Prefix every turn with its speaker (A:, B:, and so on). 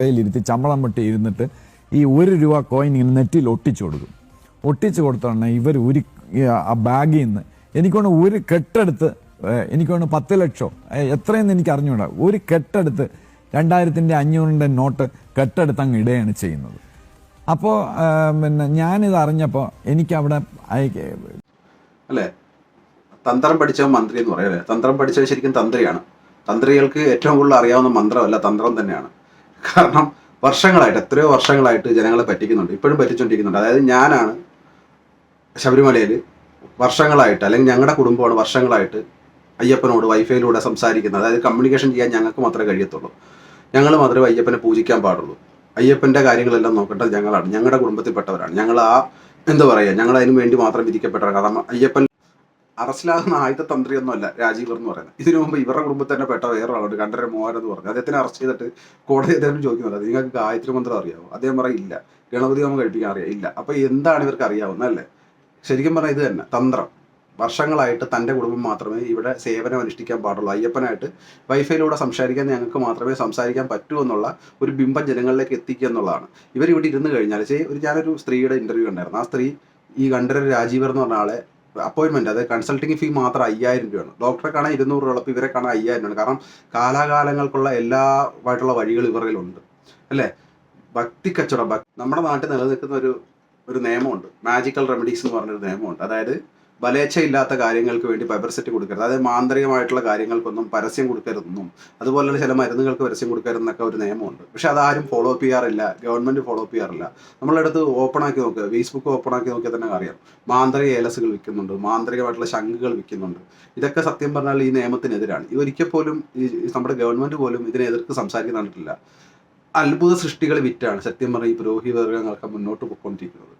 A: കയ്യിലിരുത്തി ചമ്പളം വെട്ടി ഇരുന്നിട്ട് ഈ ₹1 കോയിൻ ഇങ്ങനെ നെറ്റിൽ ഒട്ടിച്ചു കൊടുക്കും. ഒട്ടിച്ചു കൊടുത്തോണ്ട് ഇവർ ആ ബാഗിൽ നിന്ന് എനിക്കൊണ്ട് ഒരു കെട്ടെടുത്ത് എനിക്കൊണ്ട് 10 ലക്ഷം എത്രയെന്ന് എനിക്ക് അറിഞ്ഞുകൂടാ, ഒരു കെട്ടെടുത്ത് 2000-ന്റെ 500-ന്റെ നോട്ട് കെട്ടെടുത്ത് അങ്ങ് ഇടുകയാണ് ചെയ്യുന്നത്. അപ്പോൾ പിന്നെ ഞാനിത് അറിഞ്ഞപ്പോൾ എനിക്കവിടെ
B: അല്ലേ, തന്ത്രം പഠിച്ചവൻ മന്ത്രി എന്ന് പറയാം അല്ലേ. തന്ത്രം പഠിച്ചവൻ ശരിക്കും തന്ത്രിയാണ്. തന്ത്രികൾക്ക് ഏറ്റവും കൂടുതൽ അറിയാവുന്ന മന്ത്രമല്ല തന്ത്രം തന്നെയാണ്. കാരണം വർഷങ്ങളായിട്ട്, എത്രയോ വർഷങ്ങളായിട്ട് ജനങ്ങളെ പറ്റിക്കുന്നുണ്ട്, ഇപ്പോഴും പറ്റിച്ചുകൊണ്ടിരിക്കുന്നുണ്ട്. അതായത് ഞാനാണ് ശബരിമലയിൽ വർഷങ്ങളായിട്ട്, അല്ലെങ്കിൽ ഞങ്ങളുടെ കുടുംബമാണ് വർഷങ്ങളായിട്ട് അയ്യപ്പനോട് വൈഫൈയിലൂടെ സംസാരിക്കുന്നത്. അതായത് കമ്മ്യൂണിക്കേഷൻ ചെയ്യാൻ ഞങ്ങൾക്ക് മാത്രമേ കഴിയത്തുള്ളൂ. ഞങ്ങൾ മാത്രമേ അയ്യപ്പനെ പൂജിക്കാൻ പാടുള്ളൂ. അയ്യപ്പൻ്റെ കാര്യങ്ങളെല്ലാം നോക്കേണ്ടത് ഞങ്ങളാണ്, ഞങ്ങളുടെ കുടുംബത്തിൽപ്പെട്ടവരാണ്. ഞങ്ങൾ എന്താ പറയുക, ഞങ്ങൾ അതിനു വേണ്ടി മാത്രം വിധിക്കപ്പെട്ടവരാണ്. കാരണം അയ്യപ്പൻ അറസ്റ്റിലാകുന്ന ആദ്യത്തെ തന്ത്രിയൊന്നുമല്ല രാജീവർ എന്ന് പറയുന്നത്. ഇതിനു മുമ്പ് ഇവരുടെ കുടുംബത്തിൽ തന്നെ പെട്ട വേറെ ആളുണ്ട്, കണ്ഠരര് മോഹൻ എന്ന് പറഞ്ഞു. അദ്ദേഹത്തിനെ അറസ്റ്റ് ചെയ്തിട്ട് കോടതി അദ്ദേഹം ചോദിക്കുന്നുണ്ട്, നിങ്ങൾക്ക് ഗായത്രി മന്ത്രം അറിയാമോ? അദ്ദേഹം പറയില്ല. ഗണപതി ഹോമം കഴിപ്പിക്കാൻ അറിയാം, ഇല്ല. അപ്പോൾ എന്താണ് ഇവർക്ക് അറിയാവുന്നതല്ലേ? ശരിക്കും പറഞ്ഞാൽ ഇത് തന്നെ തന്ത്രം. വർഷങ്ങളായിട്ട് തൻ്റെ കുടുംബം മാത്രമേ ഇവിടെ സേവനം അനുഷ്ഠിക്കാൻ പാടുള്ളൂ. അയ്യപ്പനായിട്ട് വൈഫൈയിലൂടെ സംസാരിക്കാൻ ഞങ്ങൾക്ക് മാത്രമേ സംസാരിക്കാൻ പറ്റൂ എന്നുള്ള ഒരു ബിംബം ജനങ്ങളിലേക്ക് എത്തിക്കുക എന്നുള്ളതാണ്. ഇവരിവിടെ ഇരുന്ന് കഴിഞ്ഞാൽ ഞാനൊരു സ്ത്രീയുടെ ഇൻ്റർവ്യൂ ഉണ്ടായിരുന്നു. ആ സ്ത്രീ ഈ കണ്ഠരര് രാജീവർ എന്ന് പറഞ്ഞ ആളെ അപ്പോയിൻമെൻറ്റ്, അതായത് കൺസൾട്ടിങ് ഫീ മാത്രം 5000 രൂപയാണ്. ഡോക്ടറെ കാണാൻ 200 രൂപ, ഇപ്പോൾ ഇവരെ കാണാൻ 5000 രൂപയാണ്. കാരണം കാലാകാലങ്ങൾക്കുള്ള എല്ലാമായിട്ടുള്ള വഴികൾ ഇവരിലുണ്ട് അല്ലേ. ഭക്തി കച്ചവടം, നമ്മുടെ നാട്ടിൽ നിലനിൽക്കുന്ന ഒരു നിയമമുണ്ട്, മാജിക്കൽ റെമഡീസ് എന്ന് പറഞ്ഞൊരു നിയമമുണ്ട്. അതായത് ബലേച്ഛയില്ലാത്ത കാര്യങ്ങൾക്ക് വേണ്ടി പബ്ലിസിറ്റി കൊടുക്കരുത്, അതായത് മാന്ത്രികമായിട്ടുള്ള കാര്യങ്ങൾക്കൊന്നും പരസ്യം കൊടുക്കരുതെന്നും അതുപോലെ ചില മരുന്നുകൾക്ക് പരസ്യം കൊടുക്കരുതെന്നൊക്കെ ഒരു നിയമമുണ്ട്. പക്ഷെ അതാരും ഫോളോ അപ്പ് ചെയ്യാറില്ല, ഗവൺമെൻറ് ഫോളോ അപ്പ് ചെയ്യാറില്ല. നമ്മളടുത്ത് ഓപ്പൺ ആക്കി നോക്കുക, ഫേസ്ബുക്ക് ഓപ്പൺ ആക്കി നോക്കിയാൽ തന്നെ അറിയാം, മാന്ത്രിക ഏലസുകൾ വിൽക്കുന്നുണ്ട്, മാന്ത്രികമായിട്ടുള്ള ശംഖുകൾ വിൽക്കുന്നുണ്ട്. ഇതൊക്കെ സത്യം പറഞ്ഞാൽ ഈ നിയമത്തിനെതിരാണ്. ഒരിക്കൽ പോലും നമ്മുടെ ഗവൺമെൻറ് പോലും ഇതിനെ എതിർത്ത് സംസാരിക്കാൻ കണ്ടിട്ടില്ല. അത്ഭുത സൃഷ്ടികൾ വിറ്റാണ് സത്യം പറഞ്ഞാൽ ഈ പുരോഹിത വർഗ്ഗങ്ങളൊക്കെ മുന്നോട്ട് പോയിക്കൊണ്ടിരിക്കുന്നത്.